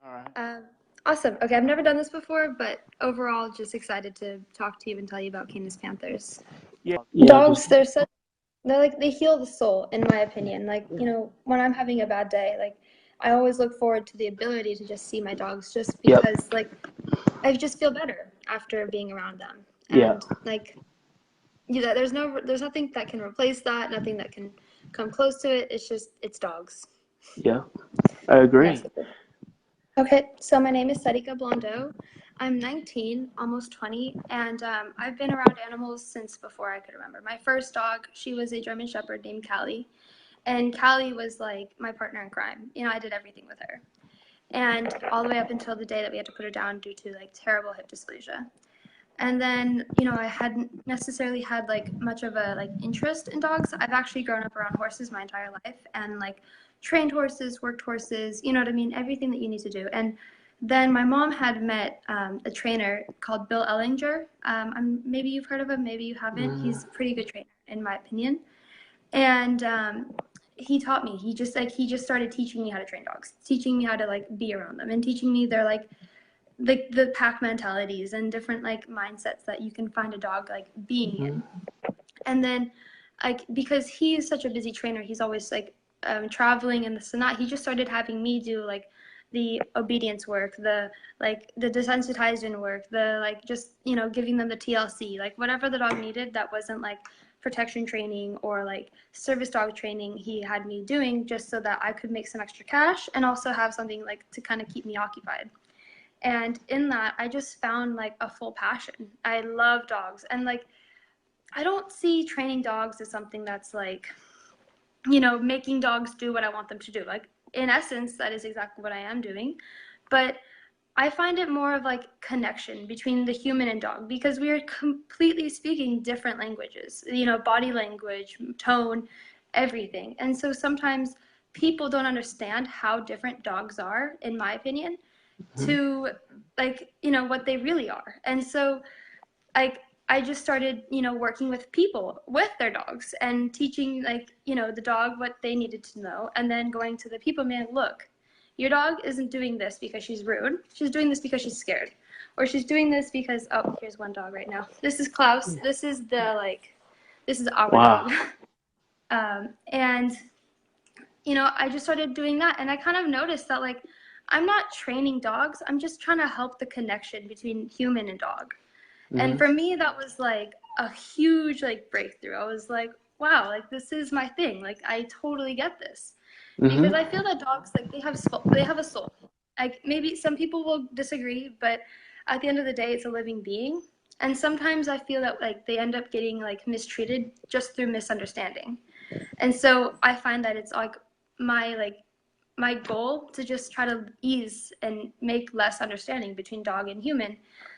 All right. Awesome. Okay, I've never done this before, but overall, just excited to talk to you and tell you about Canis Panthers. Yeah, Dogs, just they're like, they heal the soul, in my opinion. Like, when I'm having a bad day, like, I always look forward to the ability to just see my dogs just yep. because, like, I just feel better after being around them. Yeah. And, like, there's nothing that can replace that, nothing that can come close to it. It's dogs. Yeah. I And that's agree. what Okay, so my name is Sarika. I'm 19, almost 20, and I've been around animals since before I could remember. My first dog, she was a German Shepherd named Callie, and Callie was like my partner in crime. I did everything with her. And all the way up until the day that we had to put her down due to like terrible hip dysplasia. And then, I hadn't necessarily had like much of a like interest in dogs. I've actually grown up around horses my entire life and like trained horses, worked horses, you know what I mean? Everything that you need to do. And then my mom had met a trainer called Bill Ellinger. Maybe you've heard of him, maybe you haven't. He's a pretty good trainer, in my opinion. And he taught me. He just started teaching me how to train dogs, teaching me how to like be around them, and teaching me their like the pack mentalities and different like mindsets that you can find a dog like being in. And then like because he is such a busy trainer, he's always like traveling and this and that, he just started having me do like the obedience work, the desensitizing work, the like just giving them the TLC, like whatever the dog needed that wasn't like protection training or like service dog training, he had me doing just so that I could make some extra cash and also have something like to kind of keep me occupied. And in that, I just found like a full passion. I love dogs. And like, I don't see training dogs as something that's like, making dogs do what I want them to do. Like, in essence, that is exactly what I am doing. But I find it more of like connection between the human and dog because we are completely speaking different languages, body language, tone, everything. And so sometimes people don't understand how different dogs are, in my opinion, to like what they really are. And so like I just started working with people with their dogs and teaching like the dog what they needed to know, and then going to the people, man, look, your dog isn't doing this because she's rude, she's doing this because she's scared, or she's doing this because, oh, here's one dog right now, this is Klaus, this is our Wow. dog. And I just started doing that, and I kind of noticed that like I'm not training dogs, I'm just trying to help the connection between human and dog. And for me, that was like a huge like breakthrough. I was like, wow, like this is my thing. Like I totally get this. Because I feel that dogs, like they have a soul. Like maybe some people will disagree, but at the end of the day, it's a living being. And sometimes I feel that like they end up getting like mistreated just through misunderstanding. And so I find that it's like my goal to just try to ease and make less understanding between dog and human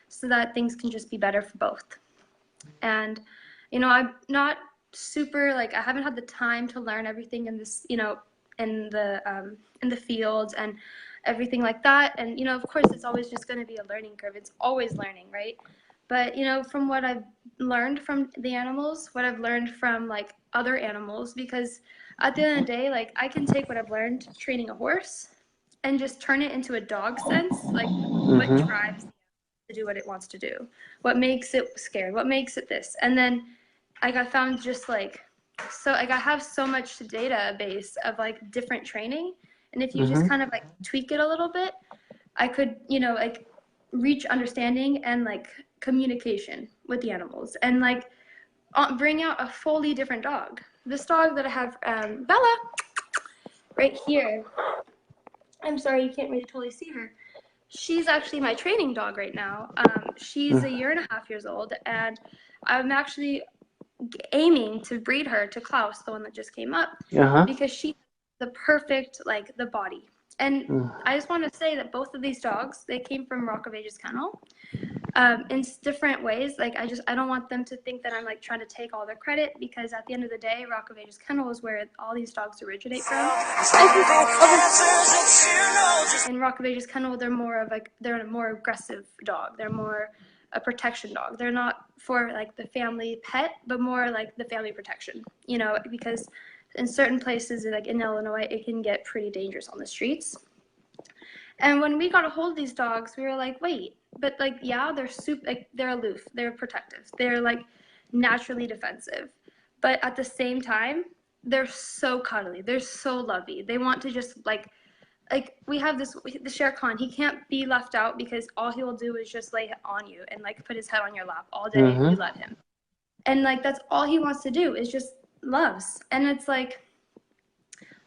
so that things can just be better for both. And I'm not super like I haven't had the time to learn everything in this, in the fields and everything like that. And of course it's always just going to be a learning curve. It's always learning, right? But from what I've learned from the animals, what I've learned from like other animals, because at the end of the day, like I can take what I've learned training a horse and just turn it into a dog sense, like what drives to do what it wants to do, what makes it scared, what makes it this. And then like I found just like so like I have so much database of like different training, and if you just kind of like tweak it a little bit, I could like reach understanding and like communication with the animals and like bring out a fully different dog. This dog that I have, Bella, right here, I'm sorry you can't really totally see her, she's actually my training dog right now. She's a year and a half years old, and I'm actually aiming to breed her to Klaus, the one that just came up, because she's the perfect, like, the body. And I just want to say that both of these dogs, they came from Rock of Ages Kennel. In different ways. Like I don't want them to think that I'm like trying to take all their credit, because at the end of the day, Rock of Ages Kennel is where all these dogs originate from. In Rock of Ages Kennel, they're a more aggressive dog. They're more a protection dog. They're not for like the family pet, but more like the family protection. Because in certain places, like in Illinois, it can get pretty dangerous on the streets. And when we got a hold of these dogs, we were like, wait, but like, yeah, they're aloof, they're protective, they're like naturally defensive, but at the same time, they're so cuddly, they're so lovey. They want to just like we have the Shere Khan. He can't be left out because all he will do is just lay on you and like put his head on your lap all day if you let him. And like that's all he wants to do is just loves. And it's like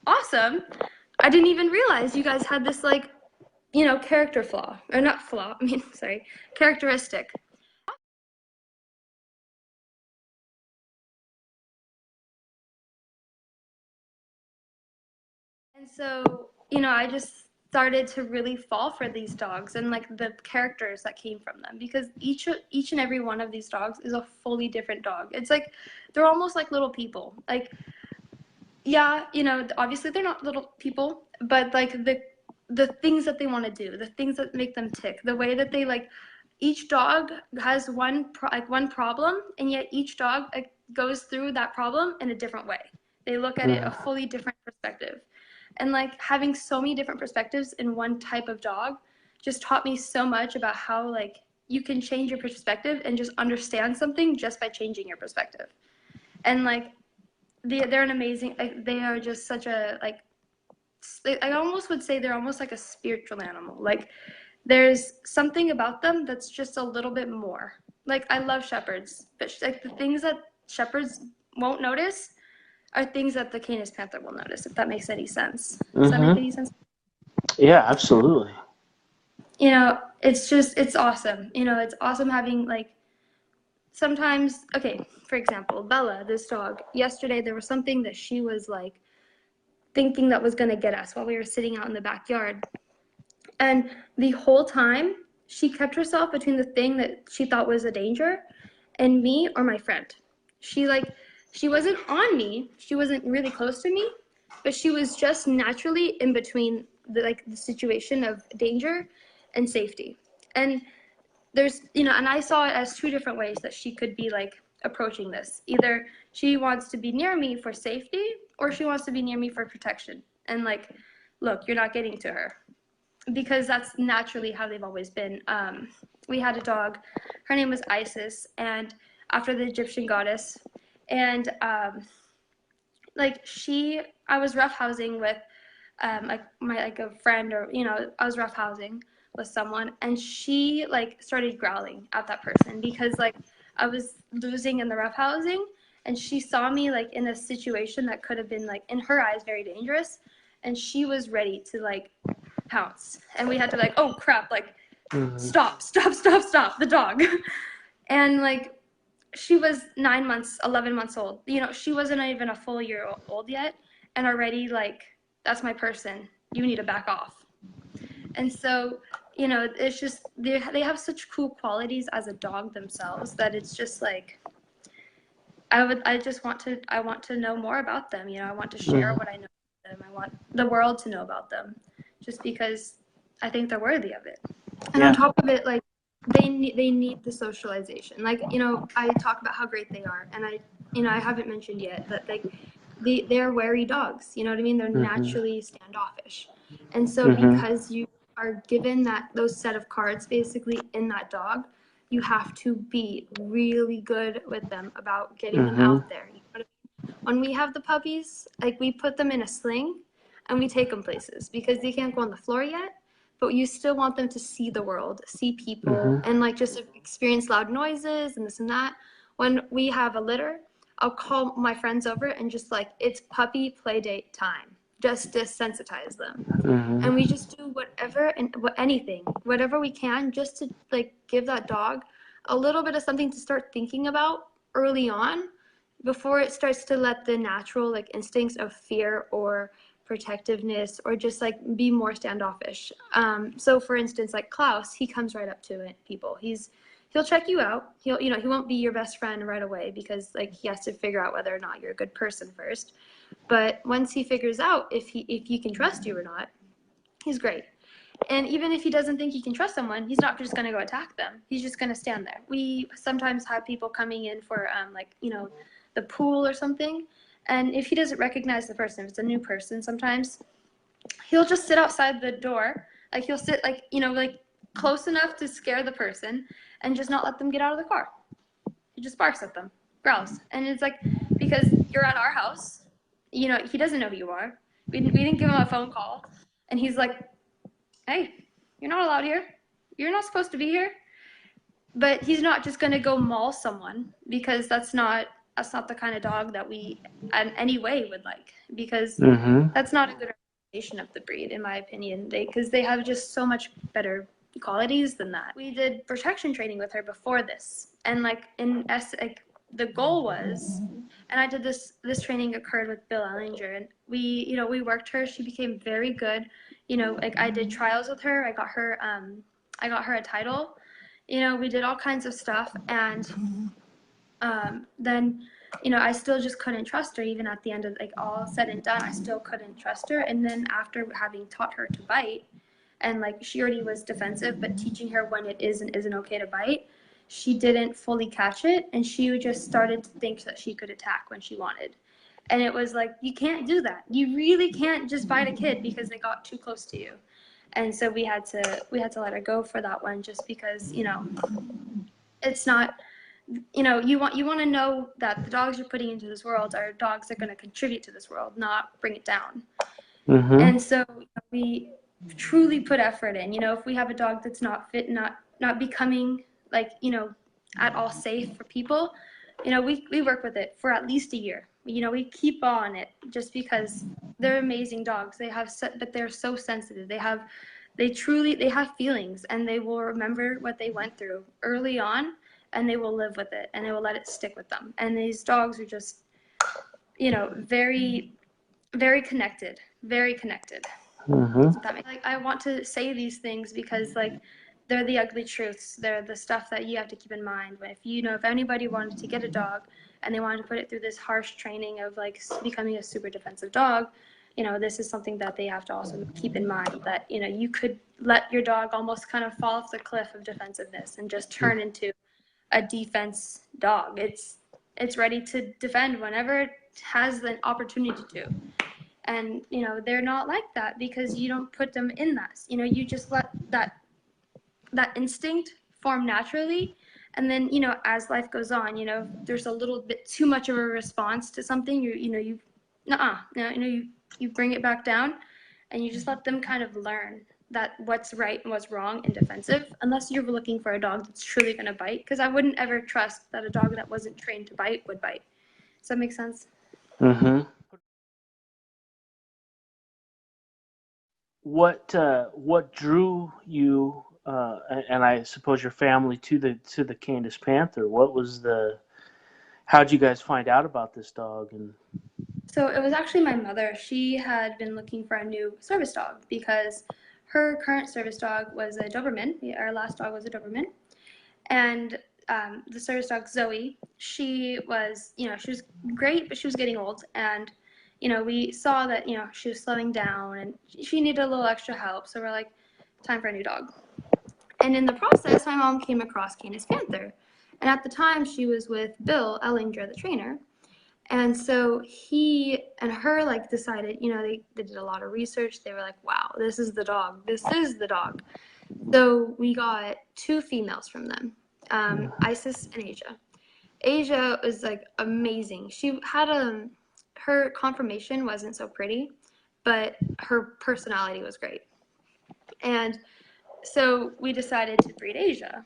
awesome. I didn't even realize you guys had this like, you know, character flaw, or not flaw, I mean, sorry, characteristic. And so, you know, I just started to really fall for these dogs and like the characters that came from them, because each and every one of these dogs is a fully different dog. It's like they're almost like little people. Like, yeah, you know, obviously they're not little people, but like the things that they want to do, the things that make them tick, the way that they like, each dog has one problem, and yet each dog like, goes through that problem in a different way. They look at it a fully different perspective. And like having so many different perspectives in one type of dog just taught me so much about how like you can change your perspective and just understand something just by changing your perspective. And like they're an amazing, like they are just such a like, I almost would say they're almost like a spiritual animal. Like there's something about them that's just a little bit more. Like I love shepherds, but like the things that shepherds won't notice are things that the Canis Panther will notice, if that makes any sense. Does that make any sense? Yeah, absolutely. You know, it's awesome. You know, it's awesome having like, sometimes, okay, for example, Bella, this dog, yesterday there was something that she was like thinking that was going to get us while we were sitting out in the backyard. And the whole time, she kept herself between the thing that she thought was a danger and me or my friend. She wasn't on me. She wasn't really close to me, but she was just naturally in between the situation of danger and safety. And there's, you know, and I saw it as two different ways that she could be like approaching this. Either she wants to be near me for safety, or she wants to be near me for protection. And like, look, you're not getting to her, because that's naturally how they've always been. We had a dog, her name was Isis, and after the Egyptian goddess, and I was roughhousing with a friend, or you know, I was roughhousing with someone, and she like started growling at that person because like I was losing in the roughhousing, and she saw me like in a situation that could have been like in her eyes very dangerous, and she was ready to like pounce, and we had to like, oh crap, like stop the dog. And like she was 9 months, 11 months old, you know, she wasn't even a full year old yet, and already like, that's my person, you need to back off. And so, you know, it's just they have such cool qualities as a dog themselves that it's just like I want to know more about them. You know, I want to share what I know about them. I want the world to know about them, just because I think they're worthy of it. And on top of it, like they need the socialization. Like, you know, I talk about how great they are, and I haven't mentioned yet that they're wary dogs. You know what I mean? They're naturally standoffish, and so because you are given those set of cards basically in that dog, you have to be really good with them about getting them out there. You know what I mean? When we have the puppies, like we put them in a sling and we take them places because they can't go on the floor yet, but you still want them to see the world, see people, and like just experience loud noises and this and that. When we have a litter, I'll call my friends over and just like, it's puppy play date time. Just desensitize them. And we just do anything, whatever we can, just to like give that dog a little bit of something to start thinking about early on, before it starts to let the natural like instincts of fear or protectiveness or just like be more standoffish. So for instance, like Klaus, he comes right up to people. He'll check you out. He won't be your best friend right away because like he has to figure out whether or not you're a good person first. But once he figures out if he can trust you or not, he's great. And even if he doesn't think he can trust someone, he's not just going to go attack them. He's just going to stand there. We sometimes have people coming in for the pool or something. And if he doesn't recognize the person, if it's a new person, sometimes he'll just sit outside the door Like he'll sit like, like close enough to scare the person and just not let them get out of the car. He just barks at them, growls. And it's like, because you're at our house, he doesn't know who you are. We didn't give him a phone call. And he's like, hey, you're not allowed here. You're not supposed to be here. But he's not just going to go maul someone, because that's not the kind of dog that we in any way would like, because that's not a good representation of the breed, in my opinion, because they have just so much better qualities than that. We did protection training with her before this, and like the goal was, and I did this training occurred with Bill Ellinger, and we worked her. She became very good. Like I did trials with her. I got her a title. We did all kinds of stuff, and then I still just couldn't trust her. Even at the end of like all said and done, I still couldn't trust her. And then after having taught her to bite, and like she already was defensive, but teaching her when it is and isn't okay to bite, she didn't fully catch it, and she just started to think that she could attack when she wanted. And it was like, you can't do that. You really can't just bite a kid because they got too close to you. And so we had to let her go for that one, just because it's not, you want to know that the dogs you're putting into this world are dogs that are going to contribute to this world, not bring it down. And so we truly put effort in. If we have a dog that's not fit, not becoming like at all safe for people, we work with it for at least a year. We keep on it, just because they're amazing dogs. But they're so sensitive. They have feelings, and they will remember what they went through early on, and they will live with it, and they will let it stick with them. And these dogs are just, very, very connected, very connected. Like, I want to say these things because like they're the ugly truths. They're the stuff that you have to keep in mind. If anybody wanted to get a dog and they wanted to put it through this harsh training of like becoming a super defensive dog, this is something that they have to also keep in mind, that you could let your dog almost kind of fall off the cliff of defensiveness and just turn into a defense dog. It's ready to defend whenever it has the opportunity to. And they're not like that, because you don't put them in that. You just let that instinct form naturally. And then as life goes on, there's a little bit too much of a response to something, you bring it back down, and you just let them kind of learn that what's right and what's wrong and defensive, unless you're looking for a dog that's truly going to bite, because I wouldn't ever trust that a dog that wasn't trained to bite would bite. Does that make sense? What drew you and I suppose your family to the Canis Panther? How'd you guys find out about this dog? And So it was actually my mother. She had been looking for a new service dog, because her current service dog was a Doberman. Our last dog was a Doberman. And the service dog, Zoe, she was great, but she was getting old. And, we saw that, she was slowing down and she needed a little extra help. So we're like, time for a new dog. And in the process, my mom came across Canis Panther. And at the time, she was with Bill Ellinger, the trainer. And so he and her decided, they did a lot of research. They were like, wow, this is the dog. This is the dog. So we got 2 females from them, Isis and Asia. Asia was amazing. She had her conformation wasn't so pretty, but her personality was great. And so we decided to breed Asia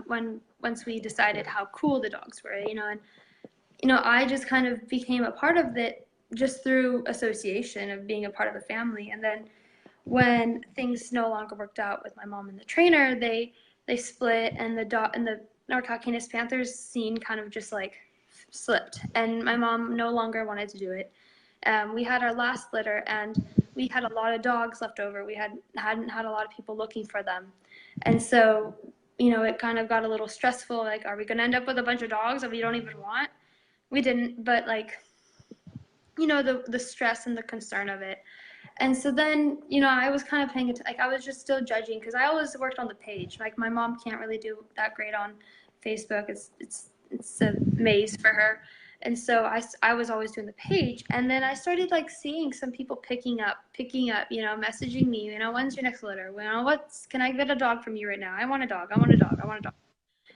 once we decided how cool the dogs were, and I just kind of became a part of it just through association of being a part of the family. And then when things no longer worked out with my mom and the trainer, they split, and the NorCal Canis Panthers scene kind of just slipped, and my mom no longer wanted to do it. We had our last litter, and we had a lot of dogs left over. We hadn't had a lot of people looking for them, and so it kind of got a little stressful. Like, are we going to end up with a bunch of dogs that we don't even want? We didn't, but the stress and the concern of it. And so then, I was kind of paying attention. I was just still judging, because I always worked on the page. My mom can't really do that great on Facebook. It's a maze for her. And so I was always doing the page, and then I started like seeing some people picking up, messaging me, when's your next litter? Can I get a dog from you right now? I want a dog. I want a dog. I want a dog.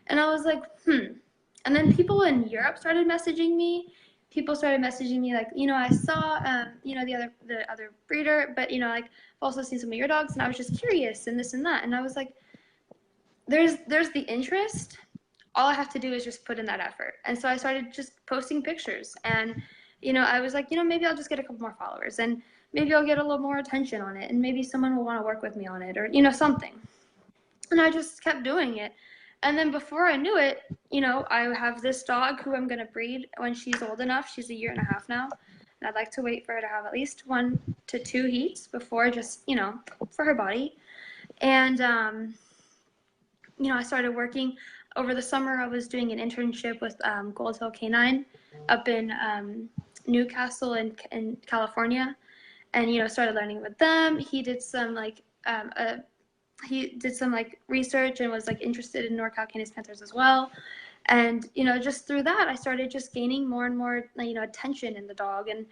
And I was like, And then people in Europe started messaging me. People started messaging me like, I saw, the other breeder, but like, I've also seen some of your dogs, and I was just curious and this and that. And I was like, there's the interest. All I have to do is just put in that effort. And so I started just posting pictures, and I was like, maybe I'll just get a couple more followers, and maybe I'll get a little more attention on it, and maybe someone will want to work with me on it, or something. And I just kept doing it. And then before I knew it, I have this dog who I'm going to breed when she's old enough. She's 1.5 years now. And I'd like to wait for her to have at least 1 to 2 heats before, just, for her body. And, I started working. Over the summer, I was doing an internship with NorCal Canis up in Newcastle in California. And, started learning with them. He did some, research and was like interested in NorCal Canis Panthers as well. And just through that, I started just gaining more and more attention in the dog. And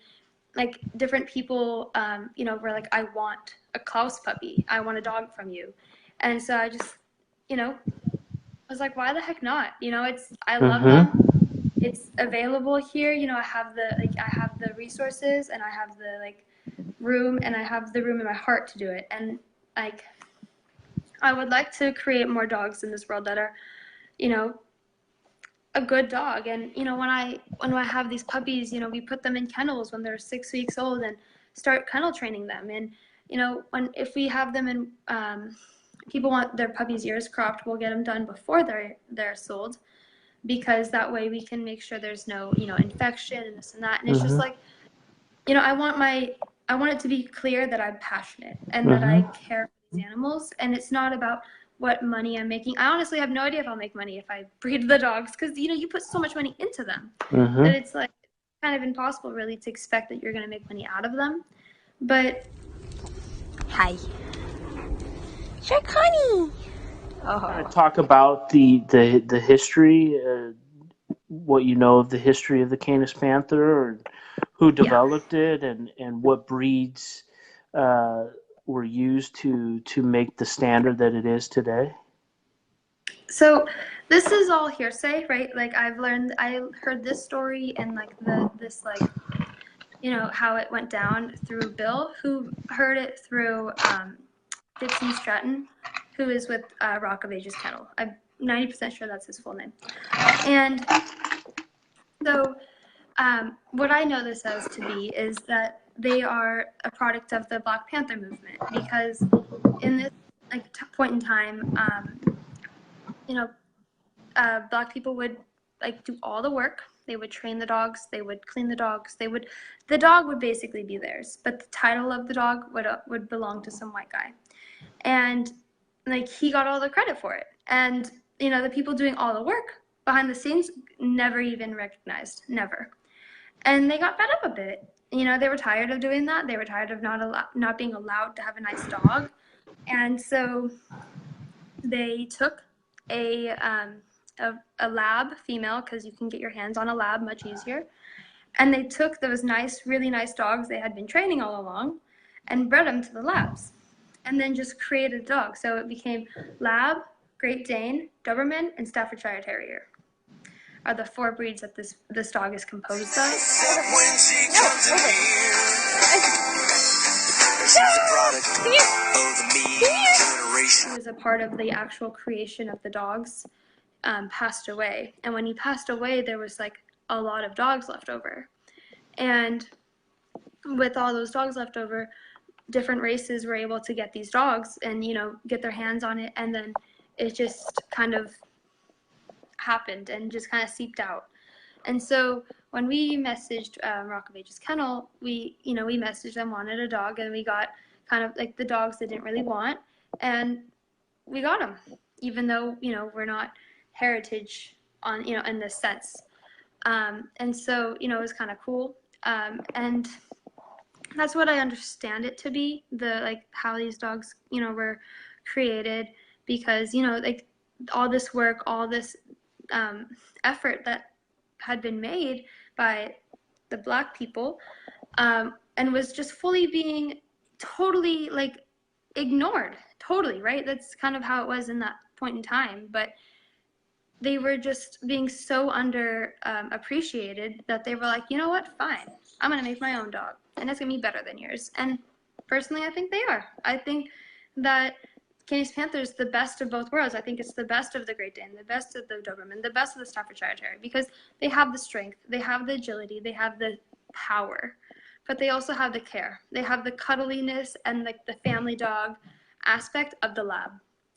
like different people were like, I want a Klaus puppy, I want a dog from you. And so I just was like, why the heck not? I love them. It's available here. I have the resources, and I have the room, and I have the room in my heart to do it. And I would like to create more dogs in this world that are, a good dog. And when I have these puppies, we put them in kennels when they're 6 weeks old and start kennel training them. And if we have them in, people want their puppies' ears cropped, we'll get them done before they're sold, because that way we can make sure there's no infection and this and that. And it's just like, I want it to be clear that I'm passionate and that I care for these animals. And it's not about what money I'm making. I honestly have no idea if I'll make money if I breed the dogs, because you put so much money into them that it's like kind of impossible really to expect that you're going to make money out of them. But hi, sure, Connie. Talk about the history, what you know of the history of the Canis Panther, or who developed it, and what breeds were used to make the standard that it is today. So this is all hearsay, right? Like I heard this story and how it went down through Bill, who heard it through Dixon Stratton, who is with Rock of Ages Kennel. I'm 90% sure that's his full name. And so what I know this as to be is that they are a product of the Black Panther movement, because in this point in time, Black people would do all the work. They would train the dogs, they would clean the dogs, the dog would basically be theirs, but the title of the dog would belong to some white guy. And he got all the credit for it. And the people doing all the work behind the scenes never even recognized, never. And they got fed up a bit. They were tired of doing that. They were tired of not being allowed to have a nice dog. And so they took a lab female, because you can get your hands on a lab much easier. And they took those really nice dogs they had been training all along and bred them to the labs, and then just created a dog. So it became Lab, Great Dane, Doberman, and Staffordshire Terrier are the 4 breeds that this dog is composed of. When she comes in here, she's a product of the me generation. He was a part of the actual creation of the dogs, passed away. And when he passed away, there was a lot of dogs left over. And with all those dogs left over, different races were able to get these dogs and get their hands on it, and then it just kind of happened and just kind of seeped out. And so when we messaged Rock of Ages Kennel, we messaged them, wanted a dog, and we got kind of the dogs they didn't really want, and we got them, even though we're not heritage on in this sense. And so it was kind of cool, and that's what I understand it to be, how these dogs were created, because all this work, all this effort that had been made by the Black people, and was just fully being totally like ignored, totally, right? That's kind of how it was in that point in time. But they were just being so under appreciated that they were like, you know what, fine, I'm gonna make my own dog, and it's gonna be better than yours. And personally, I think they are. I think that Canis Panther is the best of both worlds. I think it's the best of the Great Dane, the best of the Doberman, the best of the Staffordshire Terrier, because they have the strength, they have the agility, they have the power, but they also have the care. They have the cuddliness and like the family dog aspect of the lab,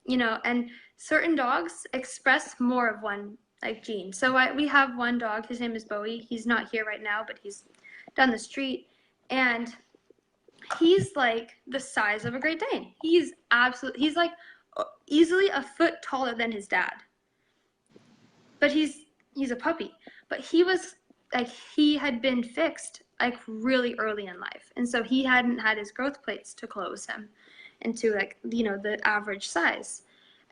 you know. And certain dogs express more of one like gene. So we have one dog. His name is Bowie. He's not here right now, but he's down the street, and he's like the size of a Great Dane. He's like easily a foot taller than his dad. But he's a puppy. But he was like, he had been fixed like really early in life, and so he hadn't had his growth plates to close him into like, you know, the average size.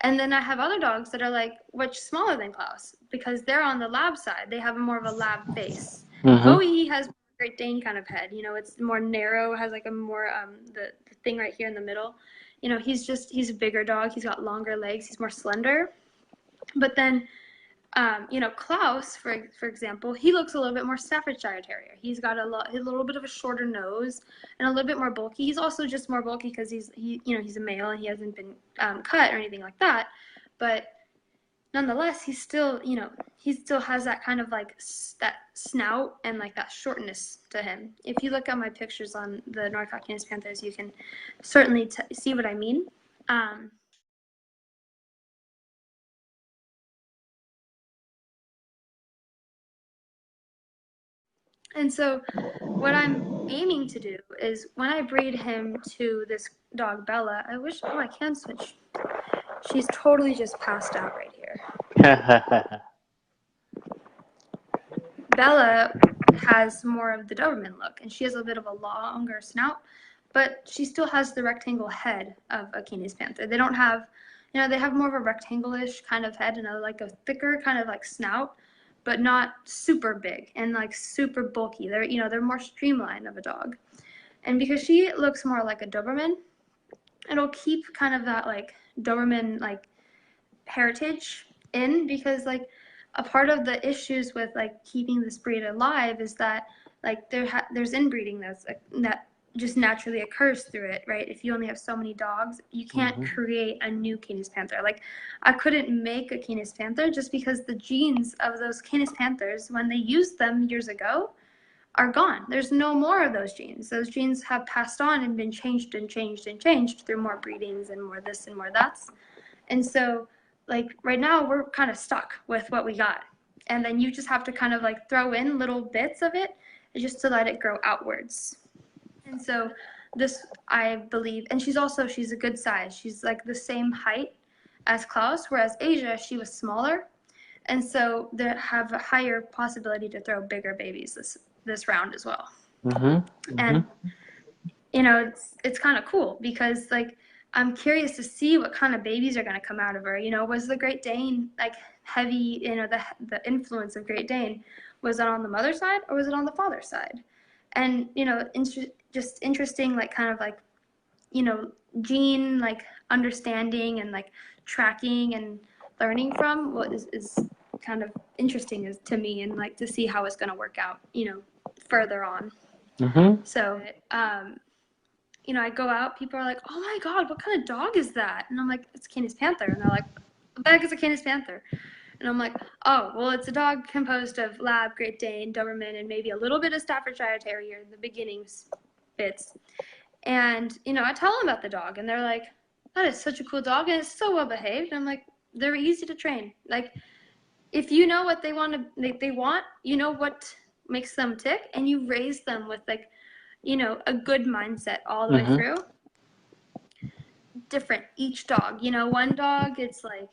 And then I have other dogs that are like much smaller than Klaus because they're on the lab side. They have more of a lab face. Bowie, he has Great Dane kind of head, you know, it's more narrow, has like a more the thing right here in the middle, you know. He's a bigger dog, he's got longer legs, he's more slender. But then you know, Klaus, for example, he looks a little bit more Staffordshire Terrier. He's got a little bit of a shorter nose and a little bit more bulky. He's also just more bulky because he's a male and he hasn't been cut or anything like that. But nonetheless, he still has that kind of like that snout and like that shortness to him. If you look at my pictures on the NorCal Canis Panthers, you can certainly see what I mean. And so what I'm aiming to do is when I breed him to this dog, Bella, I can switch. She's totally just passed out right here. Bella has more of the Doberman look, and she has a bit of a longer snout, but she still has the rectangle head of a Canis Panther. They don't have, you know, they have more of a rectangle-ish kind of head and like a thicker kind of like snout, but not super big and like super bulky. They're more streamlined of a dog. And because she looks more like a Doberman, it'll keep kind of that like Doberman like heritage in, because like a part of the issues with like keeping this breed alive is that like there's inbreeding that just naturally occurs through it, right? If you only have so many dogs, you can't create a new Canis Panther. Like I couldn't make a Canis Panther just because the genes of those Canis Panthers, when they used them years ago, are gone. There's no more of those genes. Those genes have passed on and been changed and changed and changed through more breedings and more this and more that's. And so like right now we're kind of stuck with what we got. And then you just have to kind of like throw in little bits of it just to let it grow outwards. And so this, I believe, and she's a good size. She's like the same height as Klaus, whereas Asia, she was smaller. And so they have a higher possibility to throw bigger babies this round as well. And, you know, it's kind of cool because like, I'm curious to see what kind of babies are going to come out of her. You know, was the Great Dane like heavy, you know, the influence of Great Dane, was it on the mother side or was it on the father side? And, you know, just interesting, like kind of like, you know, gene like understanding and like tracking and learning from what is kind of interesting to me, and like to see how it's going to work out, you know, further on. So, you know, I go out, people are like, oh my God, what kind of dog is that? And I'm like, it's Canis Panther. And they're like, what the heck is a Canis Panther? And I'm like, oh, well, it's a dog composed of Lab, Great Dane, Doberman, and maybe a little bit of Staffordshire Terrier in the beginning bits. And, you know, I tell them about the dog, and they're like, that is such a cool dog, and it's so well behaved. And I'm like, they're easy to train. Like, if you know what they want, you know what makes them tick, and you raise them with, like, you know, a good mindset all the way through. Different each dog. You know, one dog, it's like,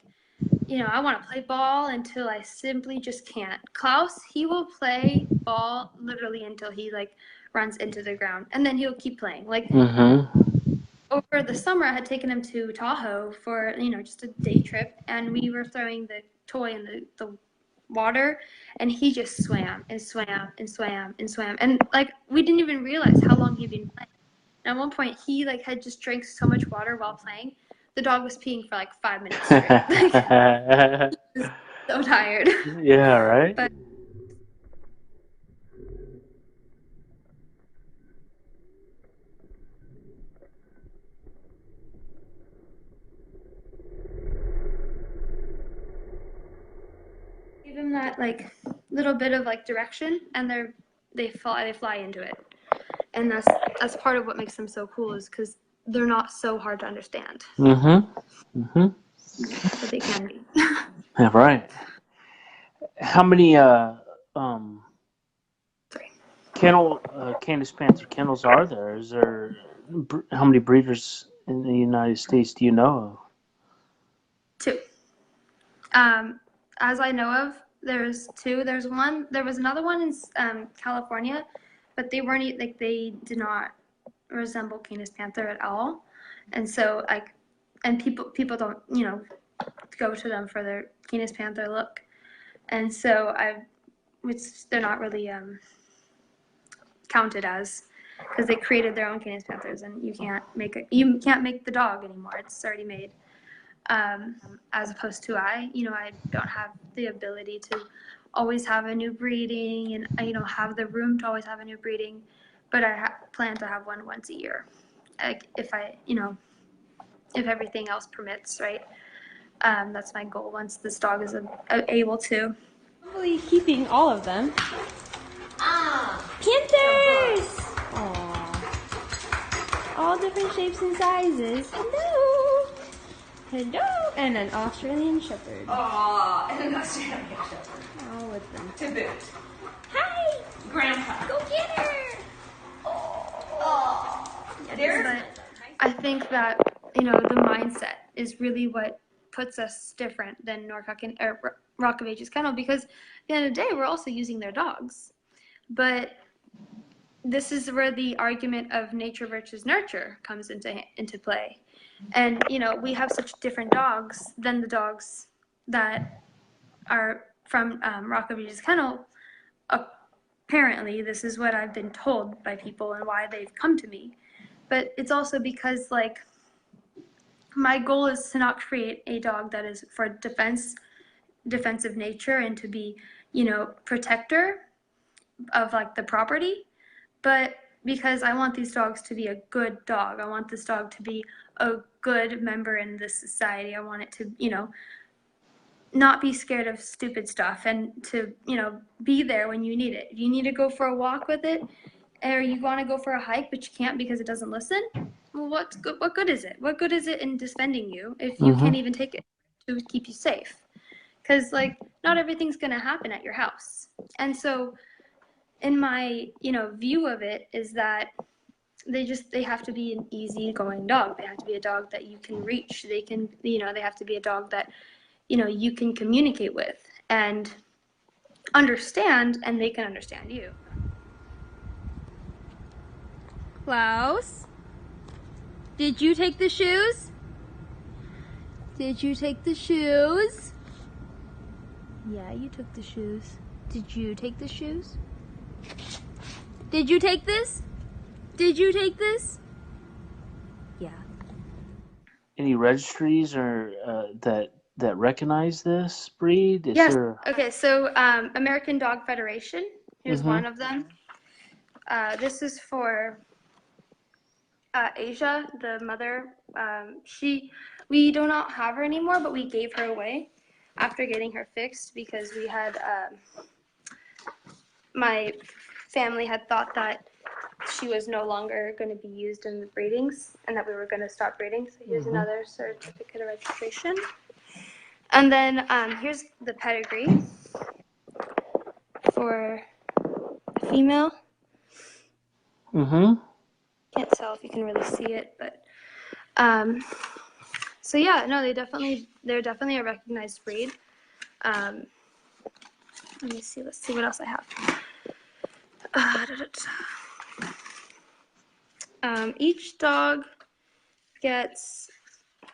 you know, I want to play ball until I simply just can't. Klaus, he will play ball literally until he like runs into the ground, and then he'll keep playing. Like over the summer, I had taken him to Tahoe for, you know, just a day trip, and we were throwing the toy in the water, and he just swam and swam and swam and swam, and like we didn't even realize how long he'd been playing. And at one point, he like had just drank so much water while playing. The dog was peeing for like 5 minutes straight. Like, he was so tired. Yeah, right. But give him that like little bit of like direction, and they fly into it. And that's part of what makes them so cool, is because they're not so hard to understand, but they can be. Yeah, right. How many um Sorry. Canis Panther kennels are there? Is there how many breeders in the United States do you know of? 2. As I know of, there's 2. There was another one in California, but they weren't like they did not resemble Canis Panther at all, and so like, and people don't go to them for their Canis Panther look, and so they're not really counted as, because they created their own Canis Panthers, and you can't make the dog anymore. It's already made. As opposed to I don't have the ability to always have a new breeding, and have the room to always have a new breeding, but I plan to have one once a year, like if everything else permits, right? That's my goal once this dog is able to. Hopefully keeping all of them. Panthers! Aww. All different shapes and sizes. Hello! Hello! And an Australian Shepherd. Aww, and an Australian Shepherd. All with them. To boot. Hi! Grandpa. Go get her! But I think that the mindset is really what puts us different than NorCal or Rock of Ages Kennel, because at the end of the day, we're also using their dogs. But this is where the argument of nature versus nurture comes into play. And we have such different dogs than the dogs that are from Rock of Ages Kennel. Apparently, this is what I've been told by people and why they've come to me. But it's also because, like, my goal is to not create a dog that is for defensive nature and to be, protector of like the property, but because I want these dogs to be a good dog. I want this dog to be a good member in this society. I want it to, not be scared of stupid stuff, and to, be there when you need it. If you need to go for a walk with it, or you want to go for a hike, but you can't because it doesn't listen, well, what good is it? What good is it in defending you if you can't even take it to keep you safe? Because, like, not everything's going to happen at your house. And so in my, view of it is that they have to be an easygoing dog. They have to be a dog that you can reach. They can, they have to be a dog that, you can communicate with and understand, and they can understand you. Klaus? Did you take the shoes? Did you take the shoes? Yeah, you took the shoes. Did you take the shoes? Did you take this? Did you take this? Yeah. Any registries or that recognize this breed? Is Yes. there... Okay. So American Dog Federation. Here's one of them. This is for Asia, the mother. We do not have her anymore, but we gave her away after getting her fixed, because we had my family had thought that she was no longer going to be used in the breedings, and that we were going to stop breeding. So here's another certificate of registration. And then here's the pedigree for a female. Can't tell if you can really see it, but so yeah, no, they're definitely a recognized breed. Let me see. Let's see what else I have. Each dog gets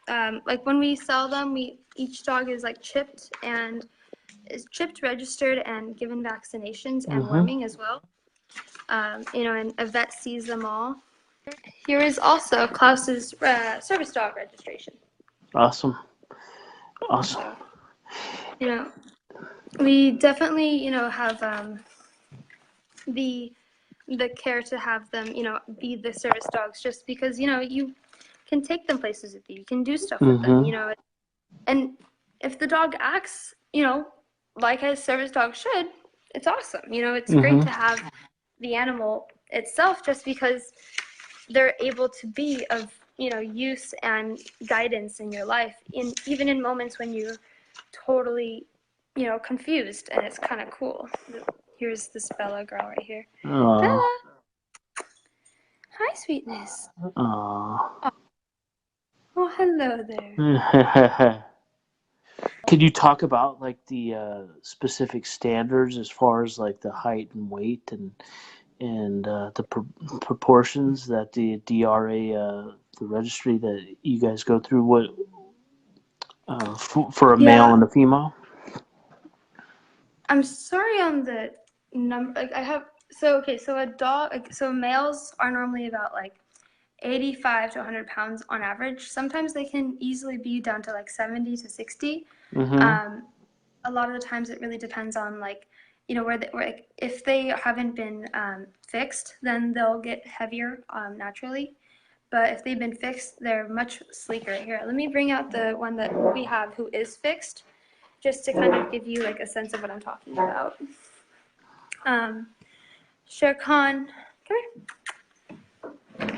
like when we sell them, each dog is like chipped, and is chipped, registered, and given vaccinations and Mm-hmm. worming as well. And a vet sees them all. Here is also Klaus's service dog registration. Awesome. Awesome. So, we definitely, have the care to have them, be the service dogs, just because, you can take them places with you. You can do stuff with them, and if the dog acts, like a service dog should, it's awesome. It's great to have the animal itself, just because they're able to be of, use and guidance in your life, even in moments when you're totally, confused, and it's kind of cool. Here's this Bella girl right here. Aww. Bella! Hi, sweetness. Aww. Oh, hello there. Could you talk about like the specific standards as far as like the height and weight and the proportions that the DRA, the registry that you guys go through, what for a male and a female? I'm sorry on the number. Like I have so a dog. So males are normally about like 85 to 100 pounds on average. Sometimes they can easily be down to like 70 to 60. A lot of the times it really depends on like, where like if they haven't been fixed, then they'll get heavier naturally. But if they've been fixed, they're much sleeker. Here, let me bring out the one that we have who is fixed, just to kind of give you like a sense of what I'm talking about. Shere Khan, come here.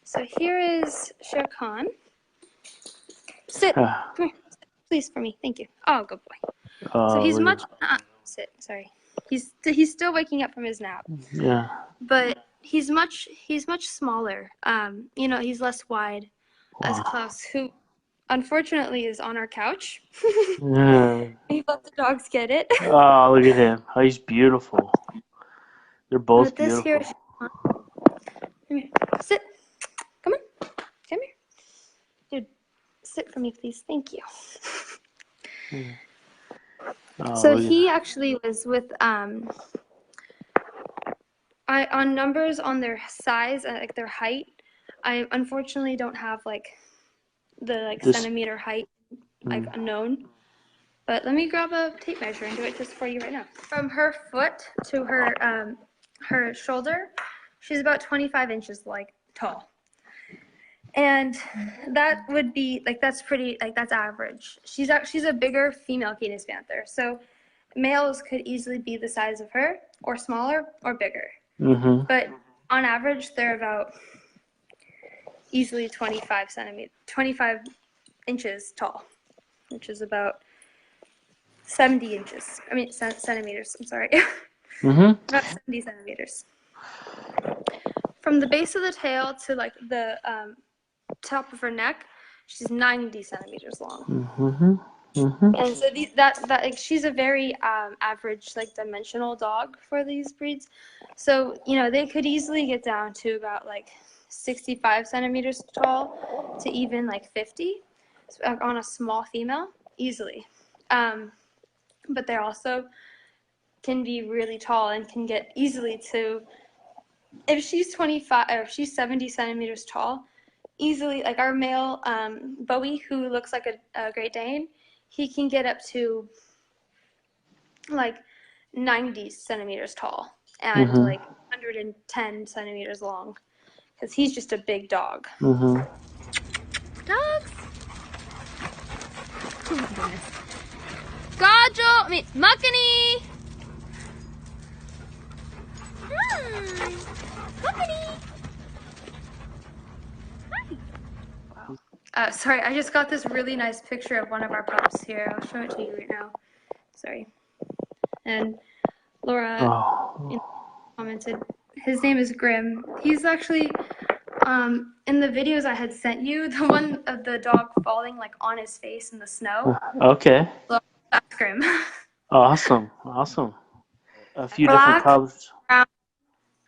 So here is Shere Khan. Sit. Come here. Please, for me. Thank you. Oh, good boy. So he's much. Sit. Sorry. He's still waking up from his nap. Yeah. But he's much smaller. He's less wide as Klaus, who unfortunately is on our couch. Yeah. We let the dogs get it. Oh, look at him. Oh, he's beautiful. They're both beautiful. Here, come here. Sit. Come on. Come here. Dude, sit for me, please. Thank you. So he actually was with on numbers on their size and like their height. I unfortunately don't have like the centimeter height known. But let me grab a tape measure and do it just for you right now. From her foot to her shoulder, she's about 25 inches tall. And that would be that's pretty that's average. She's a bigger female Canis Panther. So males could easily be the size of her, or smaller, or bigger. But on average, they're about easily 25 inches tall, which is about 70 inches. I mean, centimeters. I'm sorry. About 70 centimeters. From the base of the tail to the top of her neck, she's 90 centimeters long. And so she's a very average dimensional dog for these breeds. So they could easily get down to about 65 centimeters tall to even 50 on a small female easily. But they also can be really tall and can get easily to, if she's 25 or if she's 70 centimeters tall, easily our male Bowie, who looks like a Great Dane, he can get up to 90 centimeters tall and 110 centimeters long, because he's just a big dog. Dogs. Oh my goodness. Muckany. Hi. Muckany. Hi. Sorry, I just got this really nice picture of one of our pups here. I'll show it to you right now. Sorry. And Laura commented, his name is Grim. He's actually, in the videos I had sent you, the one of the dog falling on his face in the snow. Okay. That's Grim. Awesome. A few different colors. Brown,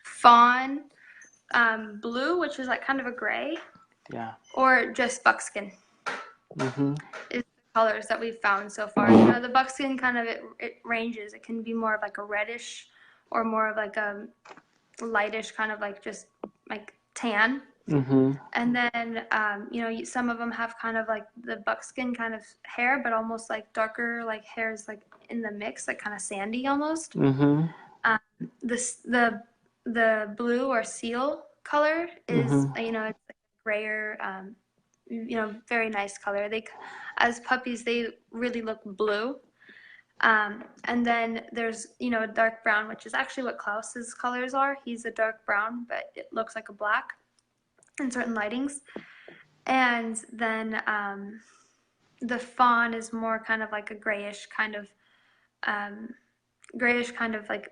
fawn, blue, which is kind of a gray. Yeah. Or just buckskin. Is the colors that we've found so far. You know, the buckskin kind of it ranges. It can be more of like a reddish or more of like a lightish kind of like just like tan. Mm-hmm. And then you know, some of them have kind of like the buckskin kind of hair, but almost like darker like hairs like in the mix, like kind of sandy almost. Mm-hmm. This the blue or seal color is Mm-hmm. you know, it's like grayer, you know, very nice color. They as puppies they really look blue. And then there's, you know, dark brown, which is actually what Klaus's colors are. He's a dark brown, but it looks like a black in certain lightings. And then the fawn is more kind of like a grayish kind of like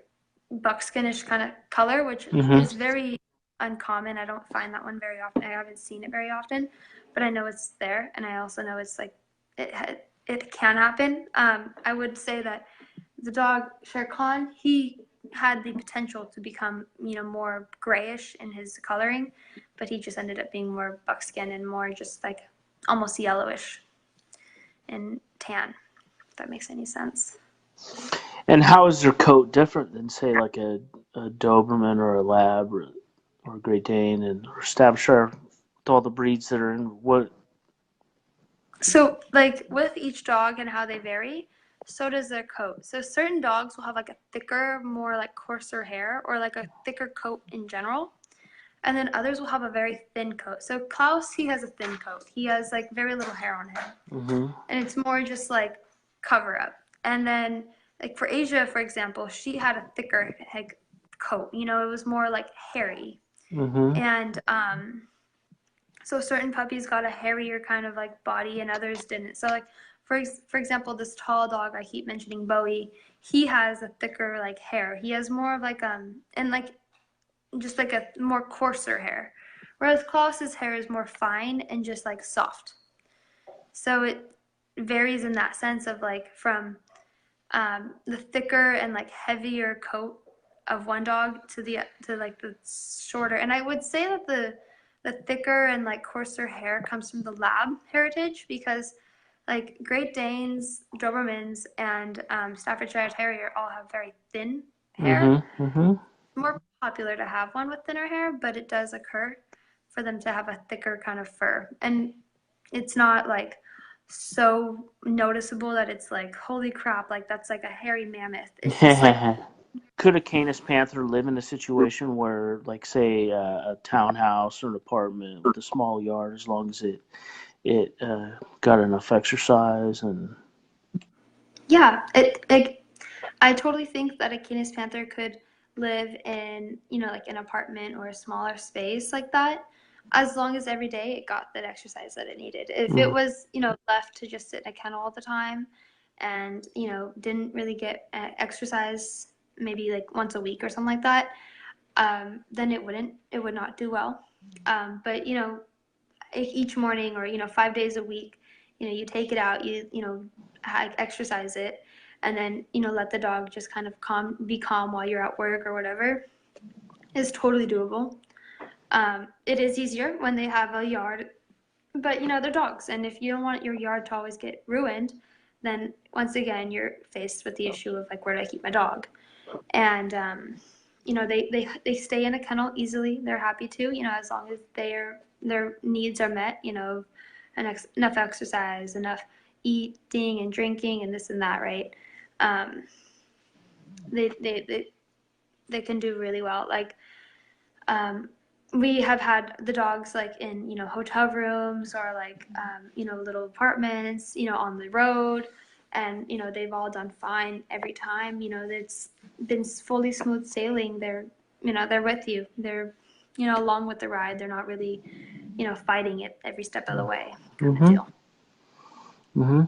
buckskinish kind of color, which Mm-hmm. is very uncommon. I don't find that one very often. I haven't seen it very often, but I know it's there, and I also know it's like it can happen. I would say that the dog Shere Khan, he had the potential to become, you know, more grayish in his coloring, but he just ended up being more buckskin and more just like almost yellowish and tan, if that makes any sense. And how is their coat different than, say, like a Doberman or a Lab or a Great Dane and or Staffordshire, with all the breeds that are in what? So, like with each dog and how they vary, so does their coat. So, certain dogs will have like a thicker, more like coarser hair or like a thicker coat in general. And then others will have a very thin coat. So, Klaus, he has a thin coat. He has like very little hair on him. Mm-hmm. And it's more just like cover up. And then, like for Asia, for example, she had a thicker like coat. You know, it was more like hairy. Mm-hmm. And so certain puppies got a hairier kind of like body and others didn't. So like for example, this tall dog I keep mentioning, Bowie, he has a thicker like hair. He has more of like and like just like a more coarser hair. Whereas Klaus's hair is more fine and just like soft. So it varies in that sense of like from the thicker and like heavier coat of one dog to like the shorter. And I would say that the thicker and like coarser hair comes from the Lab heritage because like Great Danes, Dobermans, and Staffordshire Terrier all have very thin hair. Mm-hmm. Mm-hmm. More popular to have one with thinner hair, but it does occur for them to have a thicker kind of fur. And it's not like so noticeable that it's like, holy crap, like that's like a hairy mammoth. It's just like, Could a Canis Panther live in a situation where, like, say, a townhouse or an apartment with a small yard, as long as it got enough exercise and? yeah, it like I totally think that a Canis Panther could live in, you know, like an apartment or a smaller space like that, as long as every day it got that exercise that it needed. If it Mm, was, you know, left to just sit in a kennel all the time and, you know, didn't really get exercise maybe like once a week or something like that, then it would not do well. But, you know, each morning or, you know, 5 days a week, you know, you take it out, you know, exercise it, and then, you know, let the dog just kind of be calm while you're at work or whatever is totally doable. It is easier when they have a yard, but you know, they're dogs. And if you don't want your yard to always get ruined, then once again, you're faced with the issue of like, where do I keep my dog? And, you know, they stay in a kennel easily. They're happy to, you know, as long as their needs are met, you know, enough exercise, enough eating and drinking and this and that, right? Um, they, they, they, they can do really well. Like, we have had the dogs like in, you know, hotel rooms or like, you know, little apartments, you know, on the road. And, you know, they've all done fine every time. You know, it's been fully smooth sailing. They're, you know, they're with you. They're, you know, along with the ride. They're not really, you know, fighting it every step of the way kind of mm-hmm. deal. Mm-hmm.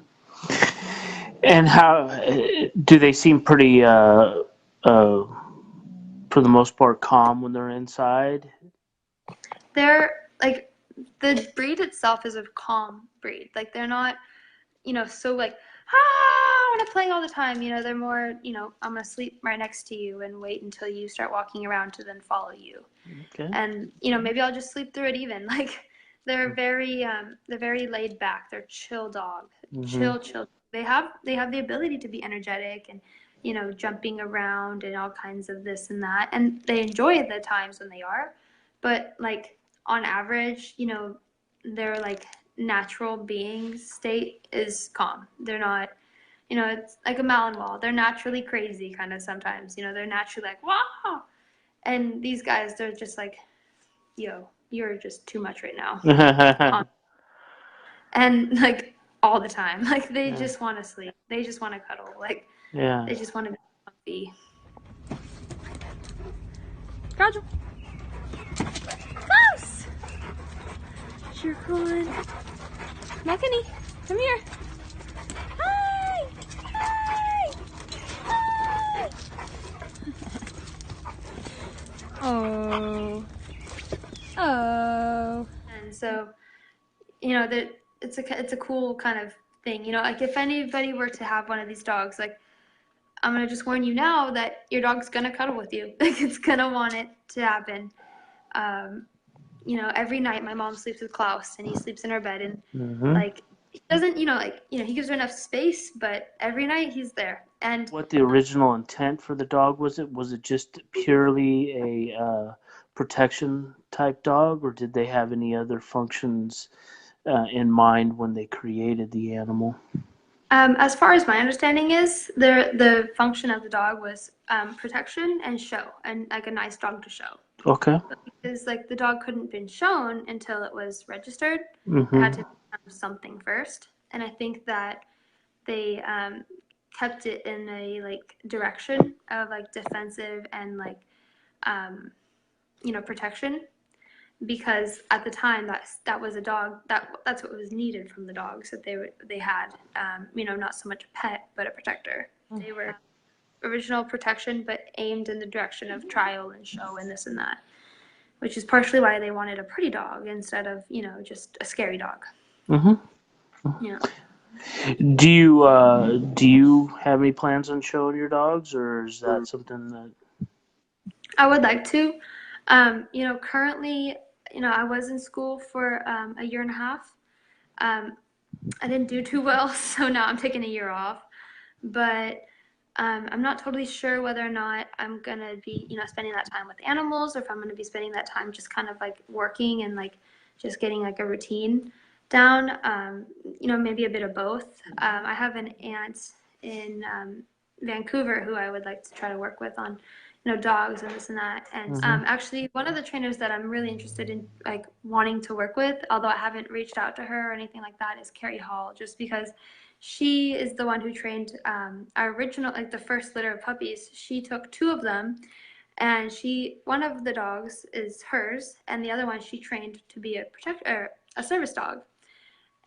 And how do they seem pretty, for the most part, calm when they're inside? They're like, the breed itself is a calm breed. Like, they're not, you know, so like, I want to play all the time. You know, they're more, you know, I'm going to sleep right next to you and wait until you start walking around to then follow you. Okay. And, you know, maybe I'll just sleep through it even. Like, they're very laid back. They're chill dog. chill. They have the ability to be energetic and, you know, jumping around and all kinds of this and that, and they enjoy the times when they are, but like on average, you know, their like natural being state is calm. They're not, you know, it's like a Malinois. They're naturally crazy kind of sometimes, you know, they're naturally like, wow. And these guys, they're just like, yo, you're just too much right now. And like all the time, like they just want to sleep. They just want to cuddle. Like they just want to be comfy. Roger. Close. Sure, Colin. Mackenny, come here. Hi. Hi. Hi. Oh. Oh. And so, you know, that it's a cool kind of thing. You know, like if anybody were to have one of these dogs, like I'm gonna just warn you now that your dog's gonna cuddle with you. Like it's gonna want it to happen. You know, every night my mom sleeps with Klaus, and he sleeps in our bed, and like he doesn't, you know, like, you know, he gives her enough space, but every night he's there. And what the original intent for the dog was? Was it just purely a protection type dog, or did they have any other functions in mind when they created the animal? As far as my understanding is, the function of the dog was protection and show, and like a nice dog to show. Okay. But because like the dog couldn't been shown until it was registered, it had to become something first. And I think that they kept it in a like direction of like defensive and like you know, protection, because at the time that was a dog that's what was needed from the dogs that they had, you know, not so much a pet but a protector. They were original protection but aimed in the direction of trial and show and this and that, which is partially why they wanted a pretty dog instead of, you know, just a scary dog. Yeah. Do you have any plans on showing your dogs, or is that something that I would like to. You know, currently, you know, I was in school for a year and a half. I didn't do too well, so now I'm taking a year off. But I'm not totally sure whether or not I'm gonna be, you know, spending that time with animals, or if I'm gonna be spending that time just kind of like working and like just getting like a routine down. You know, maybe a bit of both. I have an aunt in Vancouver who I would like to try to work with on, you know, dogs and this and that. And actually, one of the trainers that I'm really interested in like wanting to work with, although I haven't reached out to her or anything like that, is Carrie Hall, just because she is the one who trained our original, like the first litter of puppies. She took 2 of them, and one of the dogs is hers, and the other one she trained to be a service dog.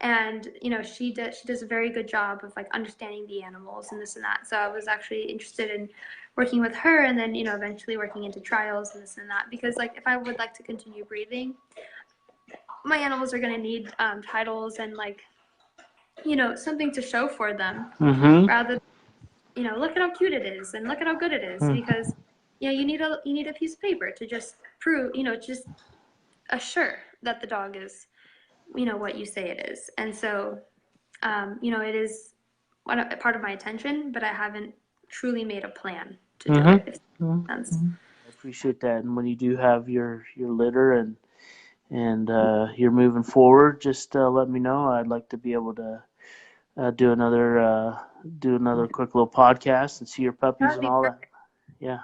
And you know, she does a very good job of like understanding the animals and this and that. So I was actually interested in working with her, and then, you know, eventually working into trials and this and that, because like if I would like to continue breeding, my animals are going to need titles and like, you know, something to show for them, rather than, you know, look at how cute it is and look at how good it is, because, you know, you need a piece of paper to just prove, you know, just assure that the dog is, you know, what you say it is. And so, you know, it is part of my attention, but I haven't truly made a plan to do it, if that makes sense. I appreciate that. And when you do have your litter and you're moving forward, just let me know. I'd like to be able to do another quick little podcast and see your puppies and all that. Yeah.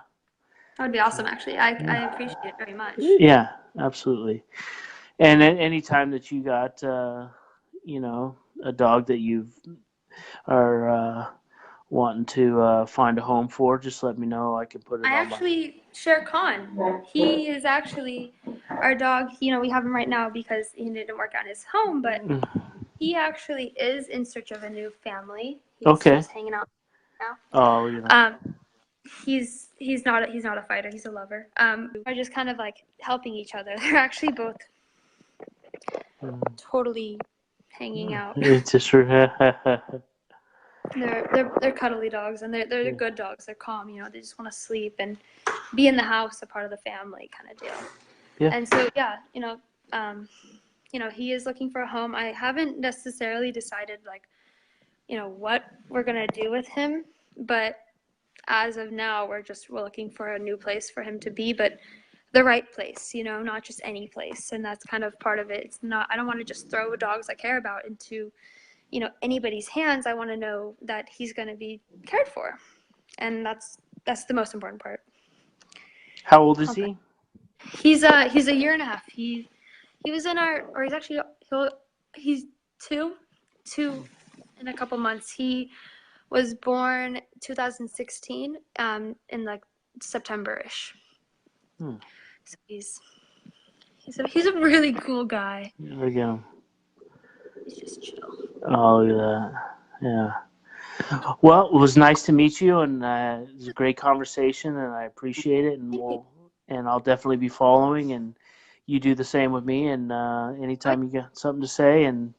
That would be awesome, actually. I appreciate it very much. Yeah, absolutely. And at any time that you got, you know, a dog that you are wanting to find a home for, just let me know. I can put it on. I actually share Khan. He is actually our dog. You know, we have him right now because he didn't work out his home, but he actually is in search of a new family. He's just hanging out now. Oh, you know. He's not a fighter. He's a lover. We're just kind of like helping each other. They're actually both totally hanging out. It's just They're cuddly dogs, and they're good dogs. They're calm. You know, they just want to sleep and be in the house, a part of the family kind of deal. Yeah. And so yeah, you know, he is looking for a home. I haven't necessarily decided like what we're gonna do with him. But as of now, we're looking for a new place for him to be, but the right place, not just any place. And that's kind of part of it. I don't want to just throw dogs I care about into, anybody's hands. I want to know that he's going to be cared for. And that's the most important part. How old is he? He's a year and a half. He was he's two in a couple months. He was born 2016 in like September-ish. So he's a really cool guy. Look at him. He's just chill. Oh, look at that. Yeah. Well, it was nice to meet you, and it was a great conversation, and I appreciate it. And I'll definitely be following, and you do the same with me. And anytime you got something to say, and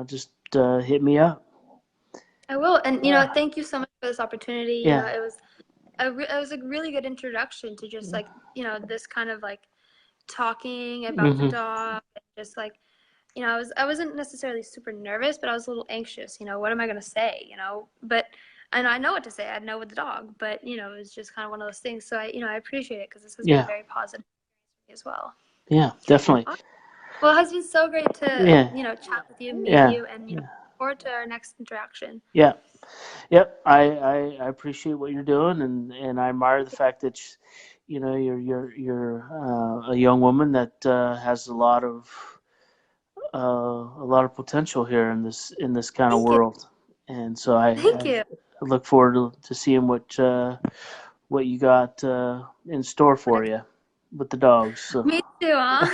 just hit me up. I will. And thank you so much for this opportunity. Yeah. It was a really good introduction to just like this kind of like talking about the dog, and just like I wasn't necessarily super nervous, but I was a little anxious. What am I gonna say? And I know what to say. I know with the dog, but it was just kind of one of those things. So I appreciate it because this has been a very positive experience for me as well. Yeah, definitely. Well, it has been so great to chat with you, meet you, and look forward to our next interaction. Yeah. Yep. I appreciate what you're doing, and I admire the fact that you're a young woman that has a lot of potential here in this kind of world. And so I look forward to seeing what you got in store for you with the dogs. So. Me too, huh?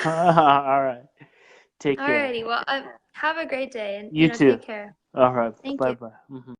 All right. Take care. Alrighty. Well, have a great day, and you too. take care. All right. Thank Bye you. bye.